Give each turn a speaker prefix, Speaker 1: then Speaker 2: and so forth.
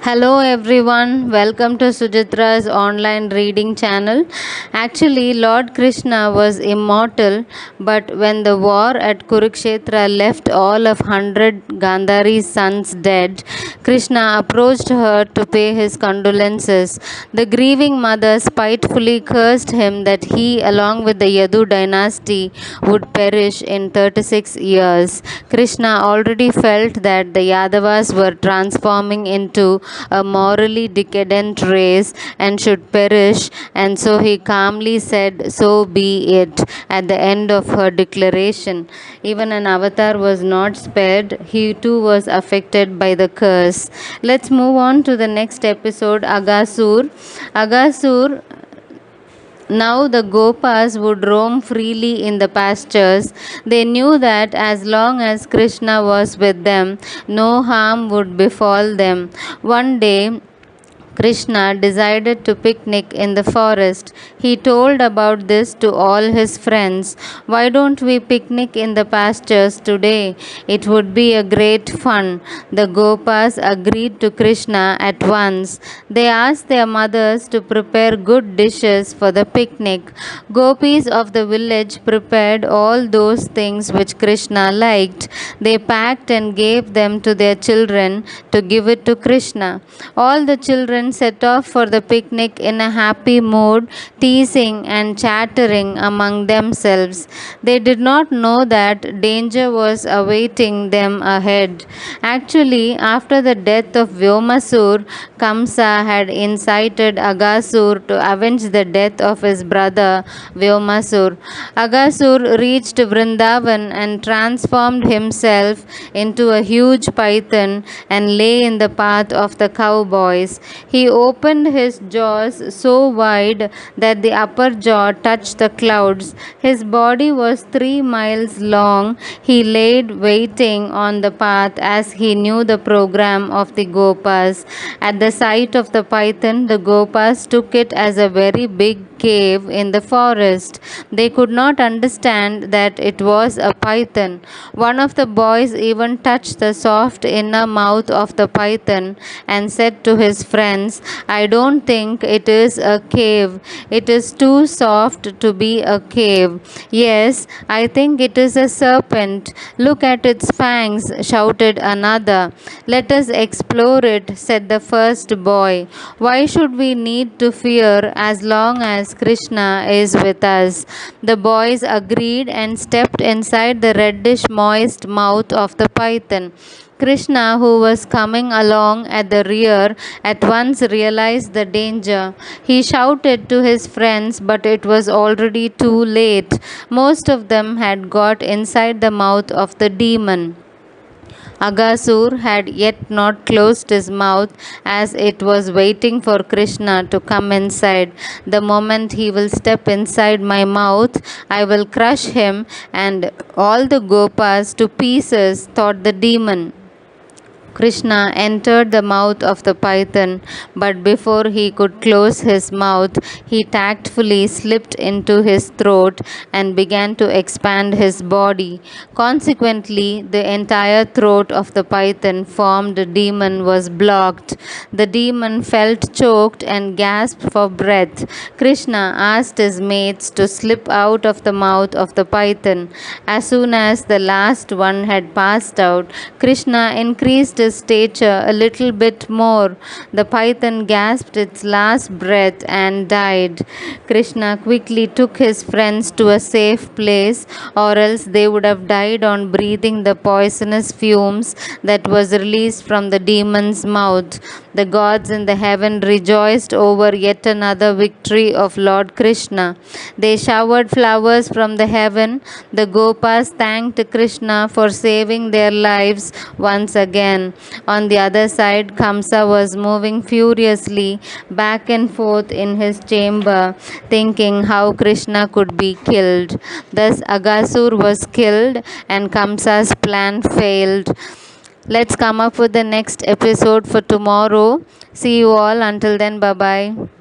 Speaker 1: Hello everyone, welcome to Sujitra's online reading channel. Actually, Lord Krishna was immortal, but when the war at Kurukshetra left all of 100 Gandhari's sons dead, Krishna approached her to pay his condolences. The grieving mother spitefully cursed him that he, along with the Yadu dynasty, would perish in 36 years. Krishna already felt that the Yadavas were transforming into a morally decadent race and should perish, and so he calmly said, "So be it," at the end of her declaration. Even an avatar was not spared, he too was affected by the curse. Let's move on to the next episode, Agasur. Agasur. Now the Gopas would roam freely in the pastures. They knew that as long as Krishna was with them, no harm would befall them. One day, Krishna decided to picnic in the forest. He told about this to all his friends. "Why don't we picnic in the pastures today? It would be a great fun." The Gopas agreed to Krishna at once. They asked their mothers to prepare good dishes for the picnic. Gopis of the village prepared all those things which Krishna liked. They packed and gave them to their children to give it to Krishna. All the children set off for the picnic in a happy mood, teasing and chattering among themselves. They did not know that danger was awaiting them ahead. Actually, after the death of Vyomasur, Kamsa had incited Agasur to avenge the death of his brother Vyomasur. Agasur reached Vrindavan and transformed himself into a huge python and lay in the path of the cowboys. He opened his jaws so wide that the upper jaw touched the clouds. His body was 3 miles long. He laid waiting on the path as he knew the program of the Gopas. At the sight of the python, the Gopas took it as a very big cave in the forest. They could not understand that it was a python. One of the boys even touched the soft inner mouth of the python and said to his friends, "I don't think it is a cave. It is too soft to be a cave." "Yes, I think it is a serpent. Look at its fangs," shouted another. "Let us explore it," said the first boy. "Why should we need to fear as long as Krishna is with us?" The boys agreed and stepped inside the reddish moist mouth of the python. Krishna, who was coming along at the rear, at once realized the danger. He shouted to his friends, but it was already too late. Most of them had got inside the mouth of the demon. Agasur had yet not closed his mouth, as it was waiting for Krishna to come inside. "The moment he will step inside my mouth, I will crush him and all the Gopas to pieces," thought the demon. Krishna entered the mouth of the python, but before he could close his mouth, he tactfully slipped into his throat and began to expand his body. Consequently, the entire throat of the python formed demon was blocked. The demon felt choked and gasped for breath. Krishna asked his mates to slip out of the mouth of the python. As soon as the last one had passed out, Krishna increased his stature a little bit more. The python gasped its last breath and died. Krishna quickly took his friends to a safe place, or else they would have died on breathing the poisonous fumes that was released from the demon's mouth. The gods in the heaven rejoiced over yet another victory of Lord Krishna. They showered flowers from the heaven. The Gopas thanked Krishna for saving their lives once again. On the other side, Kamsa was moving furiously back and forth in his chamber, thinking how Krishna could be killed. Thus, Agasur was killed and Kamsa's plan failed. Let's come up with the next episode for tomorrow. See you all. Until then, bye bye.